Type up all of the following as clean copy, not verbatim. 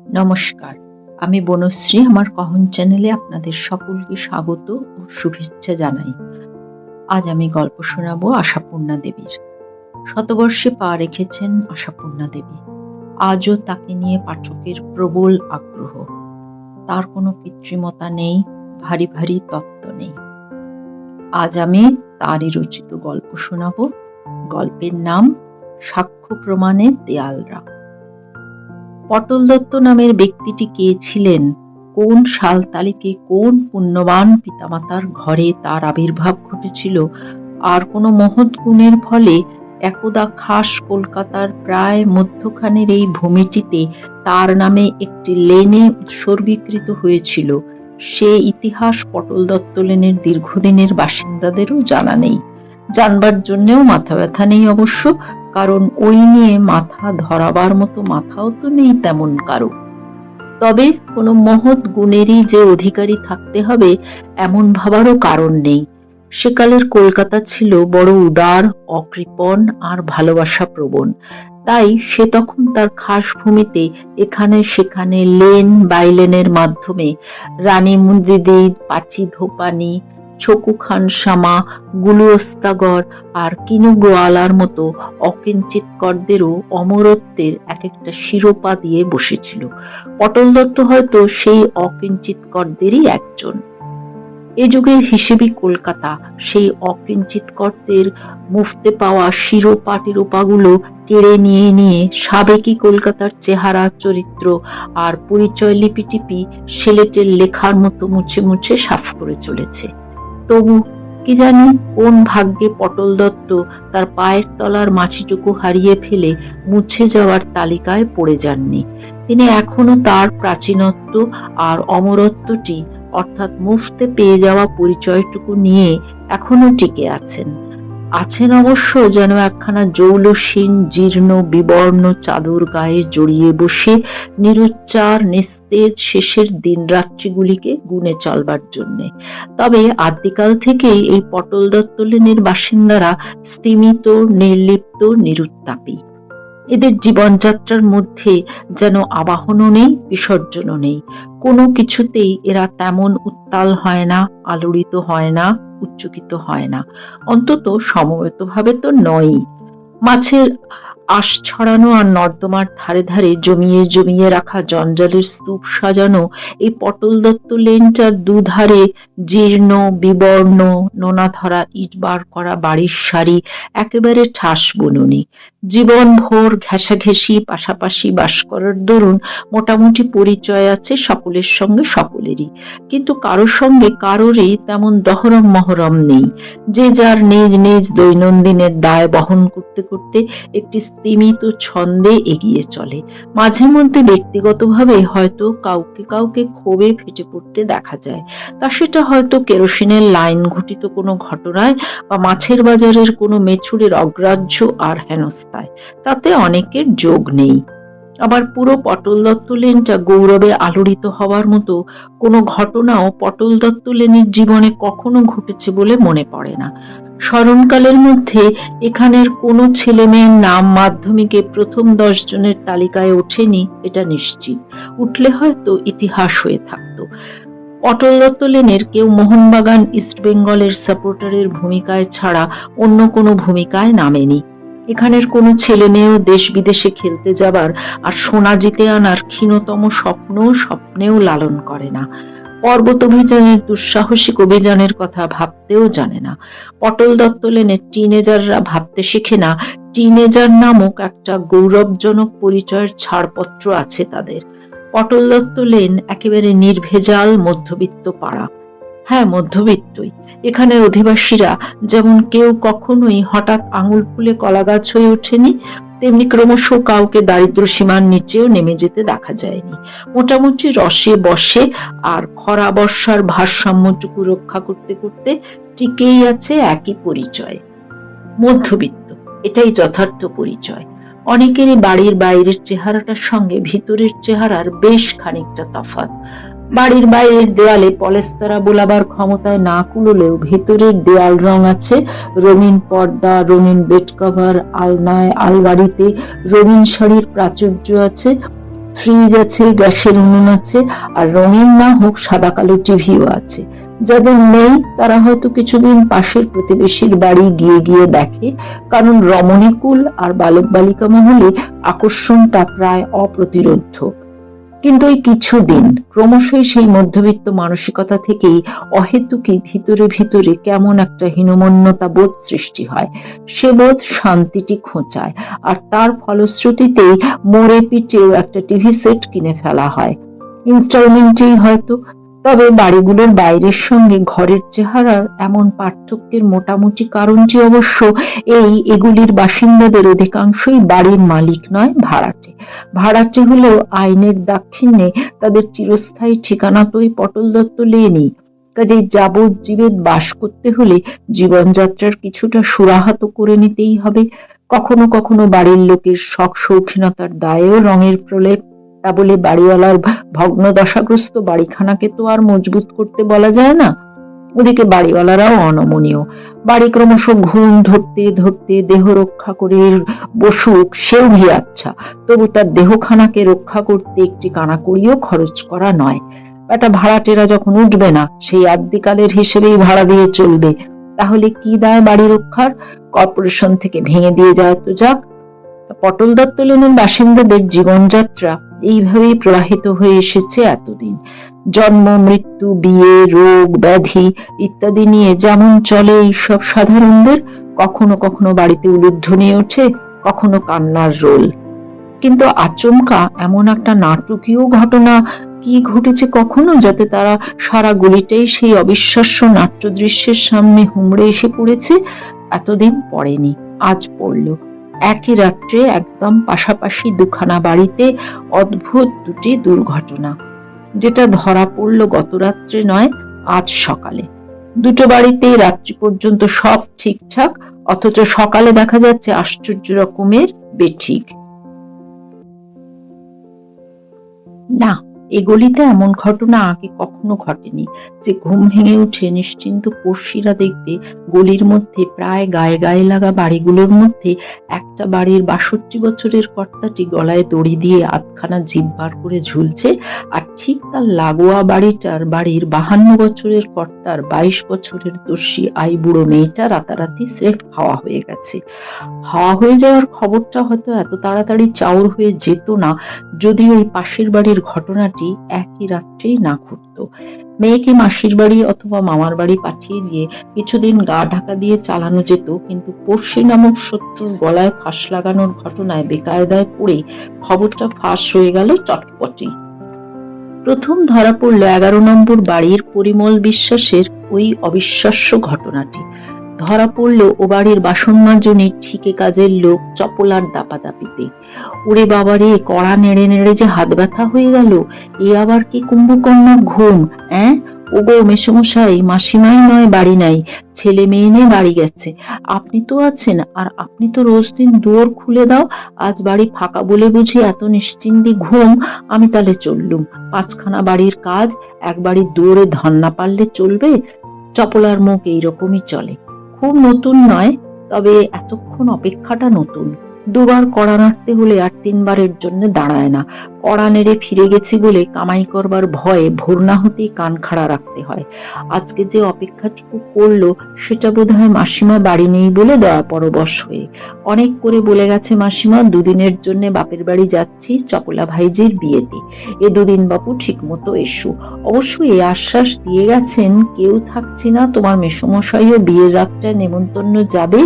নমস্কার, আমি বনশ্রী। আমার কহন চ্যানেলে আপনাদের সকলকে স্বাগত ও শুভেচ্ছা জানাই। আজ আমি গল্প শোনাবো আশাপূর্ণা দেবীর। শতবর্ষে পা রেখেছেন আশাপূর্ণা দেবী। আজও তাকে নিয়ে পাঠকের প্রবল আগ্রহ। তার কোনো কৃত্রিমতা নেই, ভারী ভারী তত্ত্ব নেই। আজ আমি তারই রচিত গল্প শোনাবো। গল্পের নাম সাক্ষ্য প্রমাণের দেয়ালরা। পটল দত্ত নামের ব্যক্তিটি কে ছিলেন, কোন সাল তারিখে কোন পুণ্যবান পিতামাতার ঘরে তার আবির্ভাব ঘটেছিল, আর কোন মহৎ গুণের ফলে একদা খাস কলকাতার প্রায় মধ্যখানের এই ভূমিটিতে তার নামে একটি লেনে উৎসর্গীকৃত হয়েছিল, সে ইতিহাস পটল দত্ত লেনের দীর্ঘদিনের বাসিন্দাদেরও জানা নেই। জানবার জন্যেও মাথা ব্যথা নেই অবশ্য, কারণ ওই নিয়ে মাথা ধরাবার মতো মাথাও তো নেই তেমন কারো। তবে কোনো মহৎ গুণেরই যে অধিকারী থাকতে হবে এমন ভাবারও কারণ নেই। সেকালের কলকাতা ছিল বড় উদার, অকৃপণ আর ভালোবাসা প্রবণ। তাই সে তখন তার খাস ভূমিতে এখানে সেখানে লেন বাইলেনের মাধ্যমে রানী মুন্দিদি, পাচি ধোপানি, ছকু খানসামা, গুলু ওস্তাগর আর কিনু গোয়ালার মতো অকিঞ্চিতকরদেরও অমরত্বের এক একটা শিরোপা দিয়ে বসেছিল। পটল দত্ত হয়তো সেই অকিঞ্চিতকরদেরই একজন। এ যুগের হিসেবি কলকাতা সেই অকিঞ্চিতকরদের মুফতে পাওয়া শিরোপা টিরোপাগুলো কেড়ে নিয়ে নিয়ে সাবেকি কলকাতার চেহারা, চরিত্র আর পরিচয় লিপিটিপি সেলেটের লেখার মতো মুছে মুছে সাফ করে চলেছে। তবু কি জানি কোন ভাগ্যে পটল দত্ত তার পায়ের তলার মাছিটুকু হারিয়ে ফেলে মুছে যাওয়ার তালিকায় পড়ে যাননি। তিনি এখনো তার প্রাচীনত্ব আর অমরত্বটি, অর্থাৎ মুফতে পেয়ে যাওয়া পরিচয়টুকু নিয়ে এখনো টিকে আছেন। অবশ্য যেন একখানা জৌলসীন জীর্ণ বিবর্ণ চাদর গায়ে জড়িয়ে বসে নিরুচ্চার নিস্তেজ শেষের দিন রাত্রিগুলিকে গুনে চলবার জন্যে। তবে আদ্যিকাল থেকেই এই পটল দত্ত লেনের বাসিন্দারা স্তিমিত, নির্লিপ্ত, নিরুত্তাপী। এদের জীবনযাত্রার মধ্যে যেন আবাহনও নেই, বিসর্জনও নেই। কোনো কিছুতেই এরা তেমন উত্তাল হয় না, আলোড়িত হয় না, উচ্চকিত হয় না, অন্তত সমবেতভাবে তো নয়ই। মাছের আশ ছড়ানো আর নর্দমার ধারে ধারে জমিয়ে জমিয়ে রাখা জঞ্জালের স্তূপ সাজানো এই পটল দত্ত লেনটার দুধারে জীর্ণ বিবর্ণ নোনা ধরা ইট বার করা বাড়ির সারি একেবারে ঠাস বুনুনি। জীবন ভোর ঘেঁষাঘেঁষি পাশাপাশি বাস করার দরুন মোটামুটি পরিচয় আছে সকলের সঙ্গে সকলেরই, কিন্তু কারোর সঙ্গে কারোরই তেমন দহরম মহরম নেই। যে যার নিজ নিজ দৈনন্দিনের দায় বহন করতে করতে একটি স্তিমিত ছন্দে এগিয়ে চলে। মাঝে মধ্যে ব্যক্তিগতভাবে হয়তো কাউকে কাউকে ক্ষোভে ফেটে পড়তে দেখা যায়। তা সেটা হয়তো কেরোসিনের লাইন ঘটিত কোনো ঘটনায় বা মাছের বাজারের কোনো মেছুরের অগ্রাহ্য আর হেনস্থায়। তাতে অনেকের যোগ নেই। আবার পুরো পটল দত্ত লেনটা গৌরবে আলোড়িত হওয়ার মতো কোনো ঘটনাও পটল দত্ত লেনের জীবনে কখনো ঘটেছে বলে মনে পড়ে না। স্মরণকালের মধ্যে এখানের কোনো ছেলে মেয়ের নাম মাধ্যমিকে প্রথম 10 জনের তালিকায় ওঠেনি, এটা নিশ্চিত। উঠলে হয়তো ইতিহাস হয়ে থাকতো। পটল দত্ত লেনের কেউ মোহনবাগান ইস্টবেঙ্গলের সাপোর্টারের ভূমিকায় ছাড়া অন্য কোনো ভূমিকায় নামেনি। এখানের কোনো ছেলে মেয়েও দেশ বিদেশে খেলতে যাবার আর সোনা জিতে আনার ক্ষীণতম স্বপ্নেও লালন করে না। পর্বত অভিযানের দুঃসাহসিক অভিযানের কথা ভাবতেও জানে না। পটল দত্ত লেনের টিনেজাররা ভাবতে শেখে না টিনেজার নামক একটা গৌরবজনক পরিচয়ের ছাড়পত্র আছে তাদের। পটল দত্ত লেন একেবারে নির্ভেজাল মধ্যবিত্ত পাড়া। হ্যাঁ, মধ্যবিত্তই। এখানের অধিবাসীরা যেমন কেউ কখনোই হঠাৎ আঙুল ফুলে কলা গাছ হয়ে ওঠেনি, তেমনি ক্রমশ কাউকে দারিদ্র সীমার নিচেও নেমে যেতে দেখা যায়নি। মোটামুটি রসে বসে আর খরা বর্ষার ভারসাম্যটুকু রক্ষা করতে করতে টিকেই আছে একই পরিচয়, মধ্যবিত্ত। এটাই যথার্থ পরিচয়। অনেকেরই বাড়ির বাইরের চেহারাটার সঙ্গে ভিতরের চেহারার বেশ খানিকটা তফাৎ। বাড়ির বাইরের দেয়ালে পলেস্তারা বোলাবার ক্ষমতায় না কুলোলেও ভেতরের দেয়াল রং আছে, রঙিন পর্দা, রঙিন বেড কভার, আলনায় আলমারিতে রঙিন শাড়ির প্রাচুর্য আছে। ফ্রিজ আছে, গ্যাসের উনুন আছে, আর রঙিন না হোক সাদা কালো টিভিও আছে। যাদের নেই তারা হয়তো কিছুদিন পাশের প্রতিবেশীর বাড়ি গিয়ে গিয়ে দেখে, কারণ রমণীকুল আর বালক বালিকা মহলে আকর্ষণটা প্রায় অপ্রতিরোধ্য। কিন্তু এই কিছুদিন ক্রমশই সেই মধ্যবিত্ত মানসিকতা থেকেই অহেতুকই ভিতরে ভিতরে কেমন একটা হীনমন্যতা বোধ সৃষ্টি হয়। সে বোধ শান্তিটি খোঁচায়, আর তার ফলশ্রুতিতেই মরে পিটেও একটা টিভি সেট কিনে ফেলা হয়, ইনস্টলমেন্টেই হয়তো। তবে বাড়িগুলোর বাইরের সঙ্গে ঘরের চেহারার এমন পার্থক্যের মোটামুটি কারণটি অবশ্য এগুলির বাসিন্দাদের অধিকাংশই বাড়ির মালিক নয়, ভাড়াটে। ভাড়াটে হলেও আইনের দাক্ষিণ্যে তাদের চিরস্থায়ী ঠিকানা তো এই পটল দত্ত লেনই। কাজেই যাবজ্জীবেত বাস করতে হলে জীবনযাত্রার কিছুটা সুরাহা তো করে নিতেই হবে। কখনো কখনো বাড়ির লোকের শখ শৌখিনতার দায়েও রঙের প্রলেপ। তা বলে বাড়িওয়ালার ভগ্নদশাগ্রস্ত বাড়িখানাকে তো আর মজবুত করতে বলা যায় না। ওদিকে বাড়িওয়ালারাও অনমনীয়। বাড়ি ক্রমশ ঘুম ধরতে ধরতে দেহ রক্ষা করে বসুক সেও আচ্ছা, তবু তার দেহখানাকে রক্ষা করতে একটি কানাকড়িও খরচ করা নয়। একটা ভাড়াটেরা যখন উঠবে না, সেই আদ্যিকালের হিসেবেই ভাড়া দিয়ে চলবে, তাহলে কি দায় বাড়ি রক্ষার? কর্পোরেশন থেকে ভেঙে দিয়ে যায় তো যাক। পটল দত্ত লেনের বাসিন্দাদের জীবনযাত্রা এইভাবেই প্রবাহিত হয়ে এসেছে এতদিন। জন্ম, মৃত্যু, বিয়ে, রোগ, ব্যাধি ইত্যাদি নিয়ে যেমন চলে এইসব সাধারণদের, কখনো কখনো বাড়িতে উলুধ্বনি ওঠে, কখনো কান্নার রোল। কিন্তু আচমকা এমন একটা নাটকীয় ঘটনা কি ঘটেছে কখনো, যাতে তারা সারা গলিটাই সেই অবিশ্বাস্য নাট্য দৃশ্যের সামনে হুমড়ে এসে পড়েছে? এতদিন পড়েনি, আজ পড়ল। একই রাত্রে একদম পাশাপাশি দুখানা বাড়িতে অদ্ভুত দুটি দুর্ঘটনা, যেটা ধরা পড়ল গত রাত্রে নয়, আজ সকালে। দুটো বাড়িতেই রাত্রি পর্যন্ত সব ঠিকঠাক, অথচ সকালে দেখা যাচ্ছে আশ্চর্য রকমের বেঠিক। না, এ গলিতে এমন ঘটনা আগে কখনো ঘটেনি যে ঘুম ভেঙে উঠে নিশ্চিন্ত পড়শিরা দেখবে গলির মধ্যে প্রায় গায়ে গায়ে লাগা বাড়িগুলোর মধ্যে একটা বাড়ির ৬২ বছরের কর্তাটি গলায় দড়ি দিয়ে আধখানা জিভ বার করে ঝুলছে, আর ঠিক তার লাগোয়া বাড়ির ৫২ বছরের কর্তার ২২ বছরের দস্যি আইবুড়ো মেয়েটা রাতারাতি স্রেফ হাওয়া হয়ে গেছে। হাওয়া হয়ে যাওয়ার খবরটা হয়তো এত তাড়াতাড়ি চাউর হয়ে যেত না যদি ওই পাশের বাড়ির ঘটনাটি একই রাত্রেই না ঘটতো। মেয়েকে মাসির বাড়ি অথবা মামার বাড়ি পাঠিয়ে দিয়ে কিছুদিন গা ঢাকা দিয়ে চালানো যেত, কিন্তু পড়শি নামক শত্রুর গলায় ফাঁস লাগানোর ঘটনায় বেকায়দায় পড়ে খবরটা ফাঁস হয়ে গেল চটপটি। প্রথম ধরা পড়ল ১১ নম্বর বাড়ির পরিমল বিশ্বাসের ওই অবিশ্বাস্য ঘটনাটি। ধরা পড়ল ও বাড়ির বাসন মাজনির ঠিকে কাজের লোক চপলার দাপাদাপিতে। ওরে বাবারে, কড়া নেড়ে নেড়ে যে হাত ব্যথা হয়ে গেল। এ আবার কি কুম্ভকর্ণ ঘুম? ওগো মেসোমশাই, মাসিমাই নয় বাড়ি নাই, ছেলে মেয়ে নিয়ে বাড়ি গেছে। আপনি তো আছেন, আর আপনি তো রোজ দিন দুয়ার খুলে দাও। আজ বাড়ি ফাঁকা বলে বুঝি এত নিশ্চিন্তি ঘুম? আমি তাহলে চললুম। ৫খানা বাড়ির কাজ এক বাড়ির দুয়ারে ধান না পারলে চলবে? চপলার মুখ এইরকমই চলে। খুব নতুন নয়, তবে এতক্ষণ অপেক্ষাটা নতুন। দুবার কড়া নাড়তে হলে আর ৩বারের জন্য দাঁড়ায় না। কড়া নেড়ে ফিরে গেছি বলে কামাই করবার ভয়ে ভোর না হতেই কান খাড়া রাখতে হয়। আজকে যে অপেক্ষাটুকু করলো সেটা বোধহয় মাসিমা বাড়ি নেই বলে দয়া পরবশ হয়ে। অনেক করে বলে গেছে মাসিমা, দুদিনের জন্য বাপের বাড়ি যাচ্ছি চপলা ভাইজির বিয়েতে, এ দুদিন বাপু ঠিক মতো এসো। অবশ্য এ আশ্বাস দিয়ে গেছেন, কেউ থাকছি না, তোমার মেসোমশাইও বিয়ের রাতটা নেমন্তন্ন যাবে,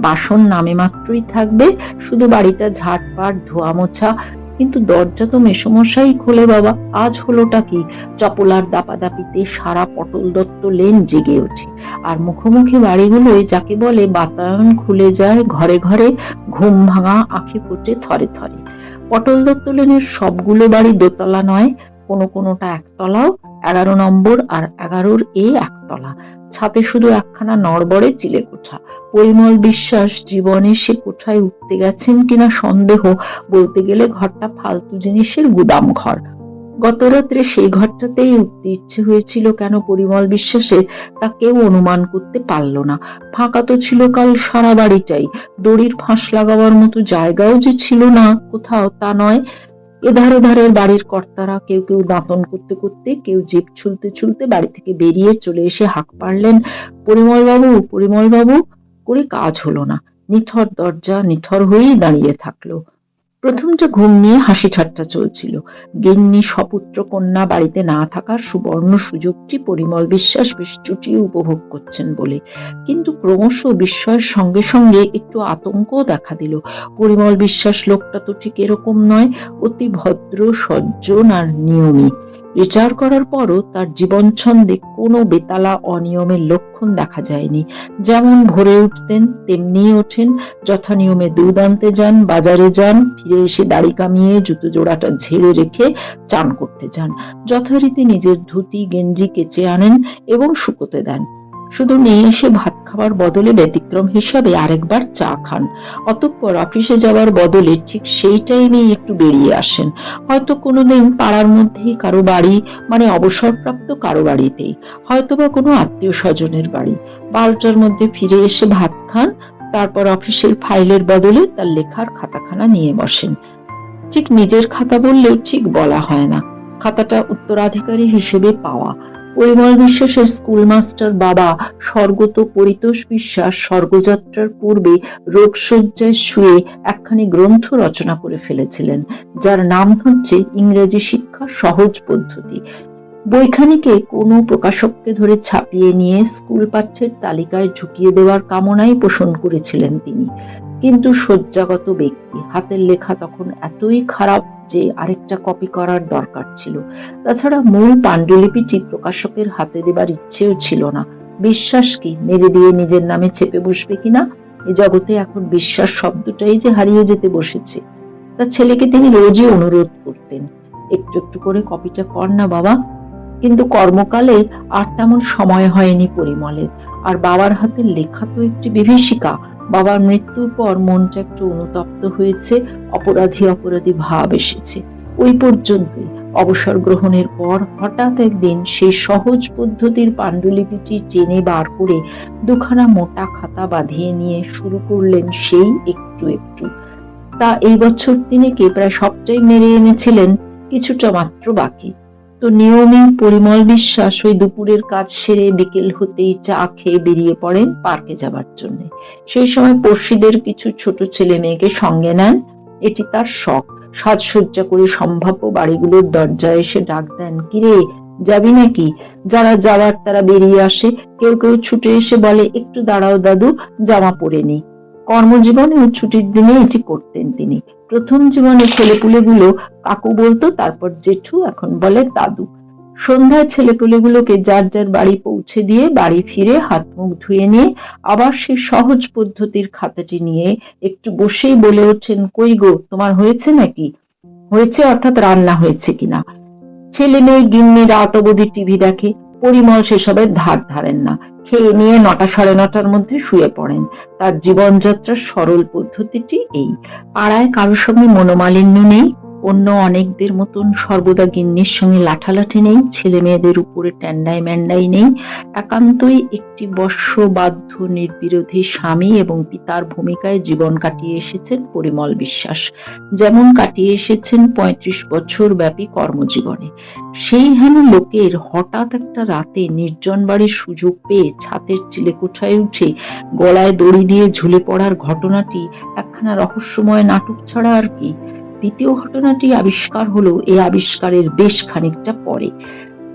বাসন নামে মাত্রই থাকবে, শুধু বাড়িটা ঝাড়পাট ধোয়া মোছা। কিন্তু দরজা তো মেসোমশাই খোলে বাবা। আজ হলোটা কি? চপলার দাপাদাপিতে সারা পটল দত্ত লেন জেগে ওঠে, আর মুখোমুখি বাড়িগুলোয় যাকে বলে বাতায়ন খুলে যায় ঘরে ঘরে, ঘুম ভাঙা আঁখি ফোটে থরে থরে। পটল দত্ত লেনের সবগুলো বাড়ি দোতলা নয়, কোনোটা একতলাও। ১১ নম্বর আর ১১-র একতলা। ছাদে শুধু একখানা নড়বড়ে চিলে কোঠা। পরিমল বিশ্বাস জীবনে সে কোঠায় উঠতে গেছেন কিনা সন্দেহ। বলতে গেলে ঘরটা ফালতু জিনিসের গুদাম ঘর। গত রাত্রে সেই ঘরটাতেই উঠতে ইচ্ছে হয়েছিল কেন পরিমল বিশ্বাসের, তা কেউ অনুমান করতে পারল না। ফাঁকা তো ছিল কাল সারা বাড়িটাই। দড়ির ফাঁস লাগাবার মতো জায়গাও যে ছিল না কোথাও তা নয়, এধার ওধারের বাড়ির কর্তারা কেউ কেউ দাঁতন করতে করতে, কেউ জিভ ছুলতে ছুলতে বাড়ি থেকে বেরিয়ে চলে এসে হাঁক পাড়লেন, পরিমল বাবু, পরিমল বাবু। করে কাজ হলো না। নিথর দরজা নিথর হয়েই দাঁড়িয়ে থাকলো। প্রথমটা ঘুম নিয়ে হাসি ঠাট্টা চলছিল। গিন্নি সপুত্র কন্যা বাড়িতে না থাকার সুবর্ণ সুযোগটি পরিমল বিশ্বাস বেশ চুটিয়ে উপভোগ করছেন বলে। কিন্তু ক্রমশ বিস্ময়ের সঙ্গে সঙ্গে একটু আতঙ্কও দেখা দিল। পরিমল বিশ্বাস লোকটা তো ঠিক এরকম নয়, অতি ভদ্র, সজ্জন আর নিয়মী। রিটায়ার করার পরও তার জীবন ছন্দে কোনো বেতালা অনিয়মের লক্ষণ দেখা যায়নি। যেমন ভোরে উঠতেন তেমনি ওঠেন, যথানিয়মে দুধ আনতে যান, বাজারে যান, ফিরে এসে দাড়ি কামিয়ে জুতো জোড়াটা ঝেড়ে রেখে চান করতে যান, যথারীতি নিজের ধুতি গেঞ্জি কেচে আনেন এবং শুকোতে দেন। শুধু নিয়ে এসে ভাত খাবার বদলে ব্যতিক্রম হিসাবে আরেকবার চা খান। অতঃপর অফিসে যাওয়ার বদলে ঠিক সেই টাইমেই একটু বেরিয়ে আসেন, হয়তো কোনোদিন পাড়ার মধ্যেই কারো বাড়ি, মানে অবসরপ্রাপ্ত কারো বাড়িতেই, হয়তোবা কোনো আত্মীয় স্বজনের বাড়ি। 12টার মধ্যে ফিরে এসে ভাত খান, তারপর অফিসের ফাইলের বদলে তার লেখার খাতাখানা নিয়ে বসেন। ঠিক নিজের খাতা বললেও ঠিক বলা হয় না, খাতাটা উত্তরাধিকারী হিসেবে পাওয়া। পরিমল বিশ্বাসের স্কুল মাস্টার বাবা স্বর্গত পরিতোষ বিশ্বাস স্বর্গযাত্রার পূর্বে রোগশয্যায় শুয়ে একখানি গ্রন্থ রচনা করে ফেলেছিলেন, যার নাম হচ্ছে ইংরেজি শিক্ষা সহজ পদ্ধতি। বইখানিকে কোনো প্রকাশককে ধরে ছাপিয়ে নিয়ে স্কুল পাঠ্যের তালিকায় ঢুকিয়ে দেওয়ার কামনাই পোষণ করেছিলেন তিনি। কিন্তু শয্যাগত ব্যক্তি, হাতের লেখা তখন এতই খারাপ যে আরেকটা কপি করার দরকার ছিল। তাছাড়া মূল পাণ্ডুলিপিটি প্রকাশকের হাতে দেবার ইচ্ছেও ছিল না। বিশ্বাস কি মেরে দিয়ে নিজের নামে চেপে বসবে কিনা? এ জগতে এখন বিশ্বাস শব্দটাই যে হারিয়ে যেতে বসেছে। তার ছেলেকে তিনি রোজই অনুরোধ করতেন, একটু একটু করে কপিটা কর না বাবা। কিন্তু কর্মকালে আর তেমন সময় হয়নি পরিমলের। আর বাবার হাতের লেখা তো একটি বিভীষিকা। বাবার মৃত্যুর পর মনটা একটু অনুতপ্ত হয়েছে, অপরাধী অপরাধী ভাব এসেছে। ওই পর্যন্তই। অবসর গ্রহণের পর হঠাৎ একদিন সেই সহজ পদ্ধতির পাণ্ডুলিপিটি টেনে বার করে দুখানা মোটা খাতা বাঁধিয়ে নিয়ে শুরু করলেন সেই একটু একটু। তা এই বছর তিনেকে প্রায় সবটাই মেরে এনেছিলেন, কিছুটা মাত্র বাকি। তো নিয়মে পরিমল বিশ্বাস ওই দুপুরের কাজ সেরে বিকেল হতেই চা খেয়ে বেরিয়ে পড়েন পার্কে যাবার জন্য। সেই সময় পড়শিদের কিছু ছোট ছেলে মেয়েকে সঙ্গে নেন, এটি তার শখ। সাজসজ্জা করে সম্ভাব্য বাড়িগুলোর দরজায় এসে ডাক দেন, কিরে যাবি নাকি? যারা যাওয়ার তারা বেরিয়ে আসে, কেউ কেউ ছুটে এসে বলে, একটু দাঁড়াও দাদু, জামা পরে নি। কর্মজীবনে ও ছুটির দিনে এটি করতেন তিনি। প্রথম জীবনে ছেলেপুলেগুলো কাকু বলতো, তারপর জেঠু, এখন বলে দাদু। সন্ধ্যায় ছেলেপুলেগুলোকে যার যার বাড়ি পৌঁছে দিয়ে বাড়ি ফিরে হাত মুখ ধুয়ে নিয়ে আবার সেই সহজ পদ্ধতির খাতাটি নিয়ে একটু বসেই বলে ওঠেন, কই গো তোমার হয়েছে নাকি? হয়েছে অর্থাৎ রান্না হয়েছে কিনা। ছেলে মেয়ে গিন্নি রাত অবধি টিভি দেখে, পরিমল সেসবের ধার ধারেন না। খেয়ে নিয়ে 9টা সাড়ে 9টার মধ্যে শুয়ে পড়েন। তার জীবনযাত্রার সরল পদ্ধতিটি এই। পাড়ায় কারোর সঙ্গে মনোমালিন্য নেই, অন্য অনেকদের মতন সর্বদা গিন্নির সঙ্গে লাঠালাঠি নেই, ছেলে মেয়েদের উপরে ট্যান্ডাই ম্যান্ডাই নেই। একান্তই একটি বর্ষবাধ্য নির্বিরোধী স্বামী এবং পিতার ভূমিকায় জীবন কাটিয়ে এসেছেন পরিমল বিশ্বাস, যেমন কাটিয়ে এসেছেন 35 বছর ব্যাপী কর্মজীবনে। সেই হেন লোকের হঠাৎ একটা রাতে নির্জন বাড়ির সুযোগ পেয়ে ছাতের চিলেকোঠায় উঠে গলায় দড়ি দিয়ে ঝুলে পড়ার ঘটনাটি একখানা রহস্যময় নাটক ছাড়া আর কি। দ্বিতীয় ঘটনাটি আবিষ্কার হলো এই আবিষ্কারের বেশ খানিকটা পরে।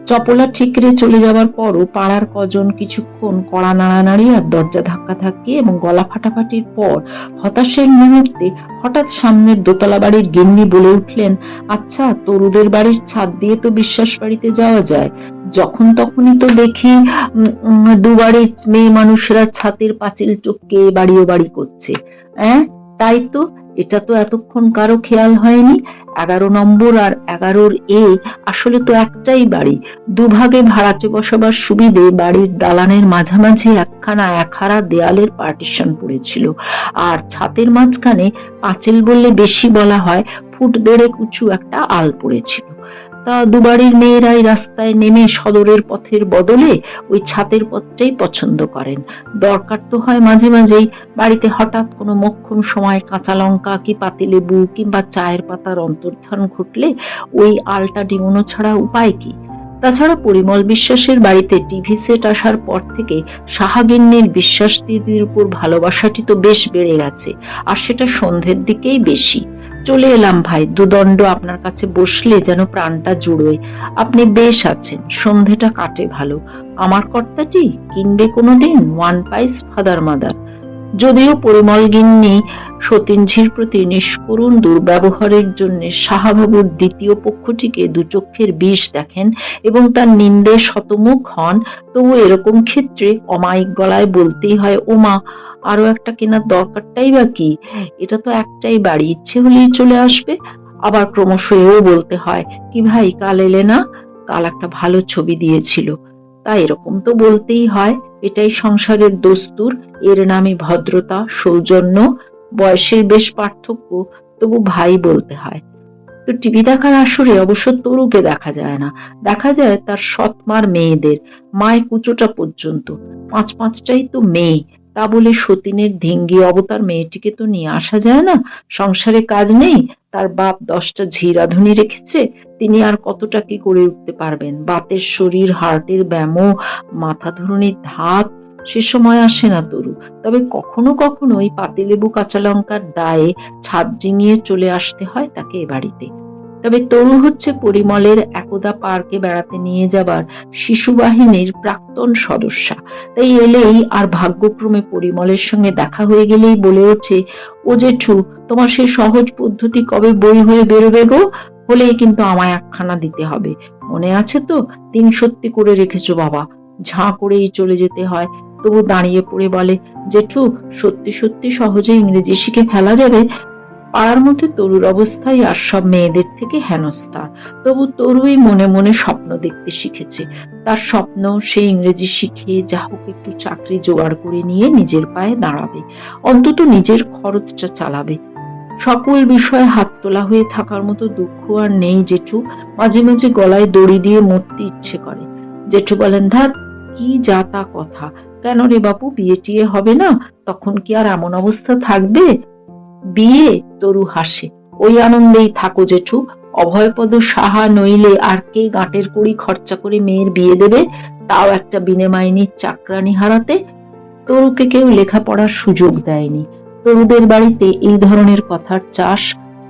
চপলা ঠিকরে চলে যাবার পরও পাড়ার কজন কিছুক্ষণ কড়া নাড়ানাড়ি আর দরজা ধাক্কাধাক্কি এবং গলা ফাটাফাটির পর হতাশের মুহূর্তে হঠাৎ সামনের দোতলা বাড়ির গিন্নি বলে উঠলেন, আচ্ছা তরুদের বাড়ির ছাদ দিয়ে তো বিশ্বাস বাড়িতে যাওয়া যায়, যখন তখনই তো দেখি দুবাড়ির মেয়ে মানুষরা ছাতের পাঁচিল টপকে বাড়ি ও বাড়ি করছে। তাই তো, এটা তো এতক্ষণ কারো খেয়াল হয়নি। 11 নম্বর আর 11 এ আসলে তো একটাই বাড়ি। দুভাগে ভাড়াটে বসাবার সুবিধে বাড়ির দালানের মাঝামাঝি একখানা একহারা দেয়ালের পার্টিশন পড়েছিল, আর ছাতের মাঝখানে পাঁচিল বললে বেশি বলা হয়, ফুট 1.5 উঁচু একটা আল পড়েছিল। তা দুবাড়ির মেয়েরাই রাস্তায় নেমে সদরের পথের বদলে ওই ছাতের পথটাই পছন্দ করেন। দরকার তো হয় মাঝে মাঝেই, বাড়িতে হঠাৎ কোনো মোক্ষম সময় কাঁচা লঙ্কা কি পাতিলেবু কিংবা চায়ের পাতার অন্তর্ধান ঘটলে ওই আলটা ডিঙোনো ছাড়া উপায় কি? তাছাড়া পরিমল বিশ্বাসের বাড়িতে টিভি সেট আসার পর থেকে সাহাগিন্নির বিশ্বাস দিদির উপর ভালোবাসাটি তো বেশ বেড়ে গেছে, আর সেটা সন্ধ্যের দিকেই বেশি। চলে এলাম ভাই, দুদণ্ড আপনার কাছে বসলে যেন প্রাণটা জুড়োয়। আপনি বেশ আছেন, সন্ধেটা কাটে ভালো। আমার কর্তাটি কিনবে কোনোদিন ওয়ান পাইস ফাদার মাদার? যদিও পরিমল গিন্নি সতীনঝির প্রতি নিষ্করুণ দুর্ব্যবহারের জন্য সাহাবাবুর দ্বিতীয় পক্ষটিকে দুচক্ষের বিষ দেখেন এবং তার নিন্দে শতমুখ হন, তবু এরকম ক্ষেত্রে অমায়িক গলায় বলতেই হয়, ও মা, আরো একটা কেনার দরকারটাই বা কি? এটা তো একটাই বাড়ি, ইচ্ছে হলেই চলে আসবে। আবার ক্রমশ এও বলতে হয়, কি ভাই কাল এলে না? কাল একটা ভালো ছবি দিয়েছিল। তা এরকম তো বলতেই হয়, এটাই সংসারের দস্তুর। এর নামই ভদ্রতা, সৌজন্য। বয়সের বেশ পার্থক্য, তবু ভাই বলতে হয়। তো টিভি দেখার আসরে অবশ্য তরুকে দেখা যায় না, দেখা যায় তার সৎমার মেয়েদের, মায়ের কুচোটা পর্যন্ত। পাঁচ পাঁচটাই তো মেয়ে, তা বলে সতীনের ধিঙ্গি অবতার মেয়েটিকে তো নিয়ে আসা যায় না। সংসারে কাজ নেই, তার বাপ 10টা ঝি রাঁধুনি রেখেছে, তিনি আর কতটা কি করে উঠতে পারবেন? বাতের শরীর, হার্টের ব্যামো, মাথা ধরুনির ধাত, সে সময় আসে না তরু। তবে কখনো কখনো ওই পাতিলেবু কাঁচা লঙ্কার দায়ে ছাদ ডিঙিয়ে চলে আসতে হয় তাকে এ বাড়িতে। তবে তরু হচ্ছে পরিমলের একদা পার্কে বেড়াতে নিয়ে যাবার শিশু বাহিনীর প্রাক্তন সদস্যা। তাই এলেই আর ভাগ্যক্রমে পরিমলের সঙ্গে দেখা হয়ে গেলেই বলে ওঠে, ও জেঠু, তোমার সেই সহজ পদ্ধতি কবে বই হয়ে বেরোবে গো? হলেই কিন্তু আমায় একখানা দিতে হবে। মনে আছে তো? দিন সত্যি করে রেখেছো বাবা। ঝাঁ করেই চলে যেতে হয়, তবু দাঁড়িয়ে পড়ে বলে, জেঠু, সত্যি সত্যি সহজে ইংরেজি শিখে ফেলা যাবে? পাড়ার মধ্যে তরুর অবস্থায় আর সব মেয়েদের থেকে হেনস্থা। তবু তরুই মনে মনে স্বপ্ন দেখতে শিখেছে। তার স্বপ্ন সে ইংরেজি শিখে যা হোক একটু চাকরি জোগাড় করে নিয়ে নিজের পায়ে দাঁড়াবে, অন্তত নিজের খরচটা চালাবে। সকল বিষয়ে হাত তোলা হয়ে থাকার মতো দুঃখ আর নেই জেঠু। মাঝে মাঝে গলায় দড়ি দিয়ে মরতে ইচ্ছে করে। জেঠু বলেন, ধ্যাৎ, কি যা তা কথা। কেন রে বাপু, বিয়ে টিয়ে হবে না? তখন কি আর এমন অবস্থা থাকবে? বিয়ে? তরু হাসে। ওই আনন্দেই থাকো জেঠু। অভয়পদ সাহা নইলে আর কে গাঁটের কড়ি খরচা করে মেয়ের বিয়ে দেবে, তাও একটা বিনেমাইনির চাকরানি হারাতে? তরুকে কেউ লেখাপড়ার সুযোগ দেয়নি। তরুদের বাড়িতে এই ধরনের কথার চাষ।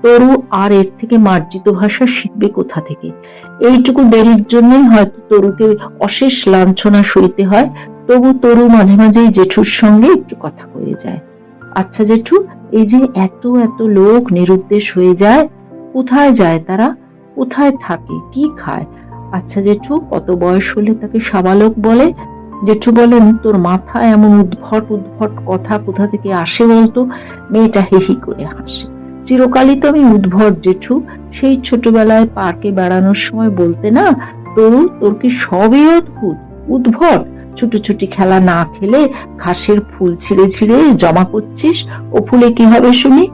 তরু আর এর থেকে মার্জিত ভাষা শিখবে কোথা থেকে? এইটুকু দেরির জন্যই হয়তো তরুকে অশেষ লাঞ্ছনা সইতে হয়। তবু তরু মাঝে মাঝেই জেঠুর সঙ্গে একটু কথা কয়ে যায়। আচ্ছা জেঠু, এই যে এত এত লোক নিরুদ্দেশ হয়ে যায়, কোথায় যায় তারা? কোথায় থাকে, কি খায়? আচ্ছা জেঠু, কত বয়স হলে তাকে সাবালক বলে? জেঠু বলেন, তোর মাথায় এমন উদ্ভট উদ্ভট কথা কোথা থেকে আসে বলতো? মেয়েটা হেহি করে হাসে। চিরকালই তো আমি উদ্ভট জেঠু। সেই ছোটবেলায় পার্কে বেড়ানোর সময় বলতে না, তরু, তোর কি সবই অদ্ভুত, উদ্ভট। ছুটোছুটি খেলা না খেলে ঘাসের ফুল ছিঁড়ে ছিঁড়ে জমা করছিস, ও ফুলে কি হবে শুনি?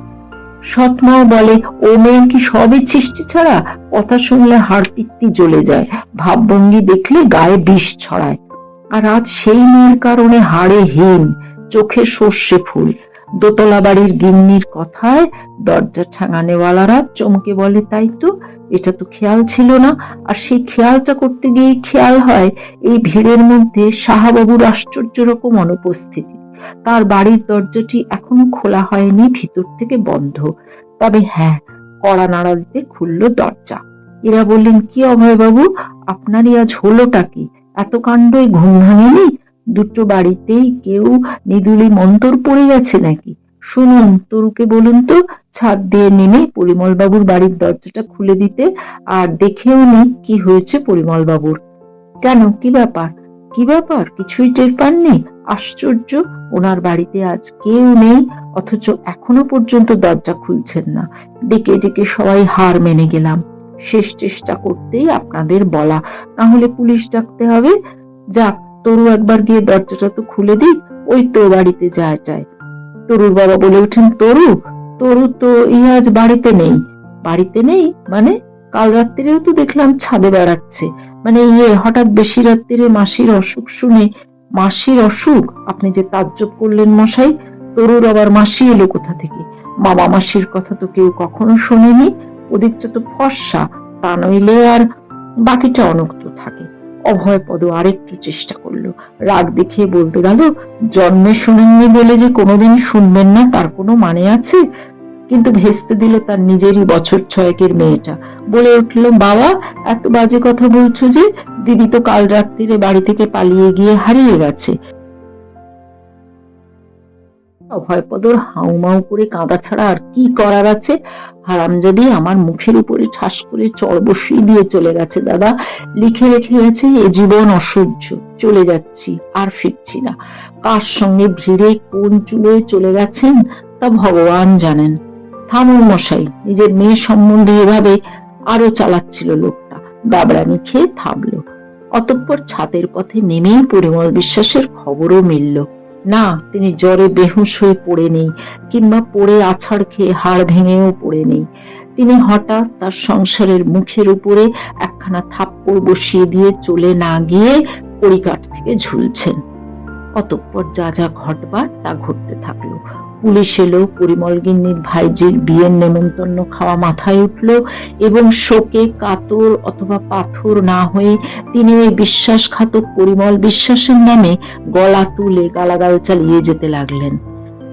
সৎমাও বলে, ও মেয়ে কি সবই সৃষ্টি ছাড়া? কথা শুনলে হাড় পিত্তি জ্বলে যায়, ভাবভঙ্গি দেখলে গায়ে বিষ ছড়ায়। আর আজ সেই মেয়ের কারণে হাড়ে হিম, চোখে সর্ষে ফুল। দোতলা বাড়ির গিন্নির কথায় দরজা ঠাঙানেওয়ালারা চমকে বলে, তাই তো, এটা তো খেয়াল ছিল না। আর সেই খেয়ালটা করতে গিয়ে খেয়াল হয় এই ভিড়ের মধ্যে সাহাবাবুর আশ্চর্য রকম অনুপস্থিতি। তার বাড়ির দরজাটি এখনো খোলা হয়নি, ভিতর থেকে বন্ধ। তবে হ্যাঁ, কড়া নাড়া দিতে খুলল দরজা। এরা বললেন, কি অভয় বাবু, আপনারই আজ হলোটা কি? এত কাণ্ড, ঘুম ভাঙেনি? দুটো বাড়িতেই কেউ নিদুলি মন্তর পড়ে গেছে নাকি? শুনুন, তরুকে বলুন তো ছাদ দিয়ে নেমে পরিমল বাবুর বাড়ির দরজাটা খুলে দিতে, আর দেখেও নি কি হয়েছে পরিমল বাবুর। কেন, কি ব্যাপার? কি ব্যাপার, কিছুই টের পাননি? আশ্চর্য, ওনার বাড়িতে আজ কেউ নেই, অথচ এখনো পর্যন্ত দরজা খুলছেন না। ডেকে ডেকে সবাই হার মেনে গেলাম। শেষ চেষ্টা করতেই আপনাদের বলা, না হলে পুলিশ ডাকতে হবে। যাক, তরু একবার গিয়ে দরজাটা তো খুলে দিক, ওই তো বাড়িতে যায়। তরুর বাবা বলে ওঠেন, তরু, তরু তো আজ বাড়িতে নেই। বাড়িতে নেই মানে? কাল রাত্রিরেও তো দেখলাম ছাদে বেড়াচ্ছে। মানে হঠাৎ বেশি রাত্রিরে মাসির অসুখ শুনে। মাসির অসুখ? আপনি যে তাজ্জব করলেন মশাই, তরুর আবার মাসি এলো কোথা থেকে? মামা মাসির কথা তো কেউ কখনো শোনেনি। ওদিকটা তো ফর্সা, তা নইলে আর বাকিটা অনুক্ত থাকে। অভয়পদ আরেকটু চেষ্টা করলো, রাগ দেখিয়ে বলতে গেল, জন্মে শোনেননি বলে যে কোনোদিন শুনবেন না তার কোনো মানে আছে? কিন্তু ভেস্তে দিল তার নিজেরই বছর ছয়েকের মেয়েটা। বলে উঠল, বাবা, এত বাজে কথা বলছো যে? দিদি তো কাল রাত্রিরে বাড়ি থেকে পালিয়ে গিয়ে হারিয়ে গেছে। অভয়পদর হাউমাউ করে কাঁদা ছাড়া আর কি করার আছে? হারামজাদি আমার মুখের উপরে ঠাস করে চড় বসিয়ে দিয়ে চলে গেছে দাদা। লিখে রেখে গেছে, এ জীবন অসহ্য, চলে যাচ্ছি, আর ফিরছি না। কার সঙ্গে ভিড়ে কোন চুলোয় চলে গেছেন তা ভগবান জানেন। থামুন মশাই। নিজের মেয়ে সম্বন্ধে এভাবে আরো চালাচ্ছিল লোকটা। দাবড়ানি খেয়ে থামলো। অতঃপর ছাদের পথে নেমেই পরিমল বিশ্বাসের খবরও মিলল। না, তিনি জ্বরে বেহুশ হয়ে পড়ে নেই, কিংবা পড়ে আছাড় খেয়ে হাড় ভেঙেও পড়ে নেই। তিনি হঠাৎ তার সংসারের মুখের উপরে একখানা থাপ্পড় বসিয়ে দিয়ে চলে না গিয়ে কড়িকাঠ থেকে ঝুলছেন। অতঃপর যা যা ঘটবার তা ঘটতে থাকলো। পুলিশ এলো, পরিমল গিন্নির ভাইজির বিয়ের নেমন্তন্ন খাওয়া মাথায় উঠল, এবং শোকে কাতর অথবা পাথর না হয়ে তিনি ওই বিশ্বাসঘাতক পরিমল বিশ্বাসের নামে গলা তুলে গালাগাল চালিয়ে যেতে লাগলেন।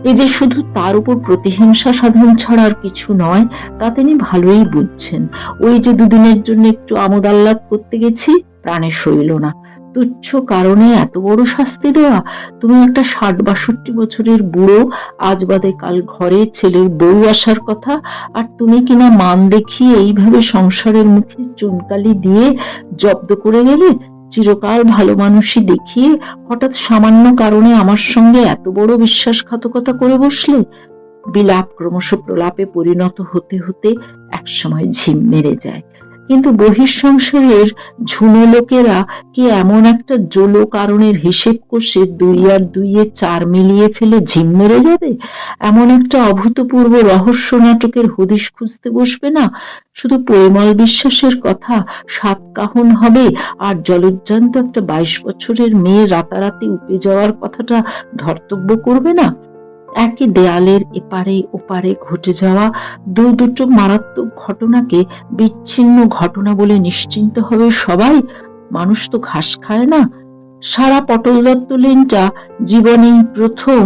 এ যে শুধু তার উপর প্রতিহিংসা সাধন ছাড়া আর কিছু নয়, তা তিনি ভালোই বুঝছেন। ওই যে দুদিনের জন্য একটু আমোদ আহ্লাদ করতে গেছি, প্রাণে সইল না। তুচ্ছ কারণে এত বড় শাস্তি দেওয়া! তুমি একটা ৬০-৬২ বছরের বুড়ো, আজ বাদে কাল ঘরে ছেলের বউ আসার কথা, আর তুমি কিনা মান দেখিয়ে এইভাবে সংসারের মুখে চুনকালি দিয়ে জব্দ করে গেলে। চিরকাল ভালো মানুষই দেখিয়ে হঠাৎ সামান্য কারণে আমার সঙ্গে এত বড় বিশ্বাসঘাতকতা করে বসলে। বিলাপ ক্রমশ প্রলাপে পরিণত হতে হতে একসময় ঝিম মেরে যায়। কিন্তু বহিঃসংসারের ঝুনো লোকেরা কি এমন একটা জলো কারণের হিসেব কষে ২ আর ২ এ ৪ মিলিয়ে ফেলে ঝিম মেরে যাবে? এমন একটা অভূতপূর্ব রহস্য নাটকের হদিশ খুঁজতে বসবে না? শুধু পরিমল বিশ্বাসের কথা ৭ কাহন হবে, আর জলজ্জান্ত একটা ২২ বছরের মেয়ে রাতারাতি উপে যাওয়ার কথাটা ধর্তব্য করবে না? একই দেয়ালের এপারে ওপারে ঘটে যাওয়া দুটো মারাত্মক ঘটনাকে বিচ্ছিন্ন ঘটনা বলে নিশ্চিন্ত হবে সবাই? মানুষ তো ঘাস খায় না। সারা পটল দত্ত লেনটা জীবনে প্রথম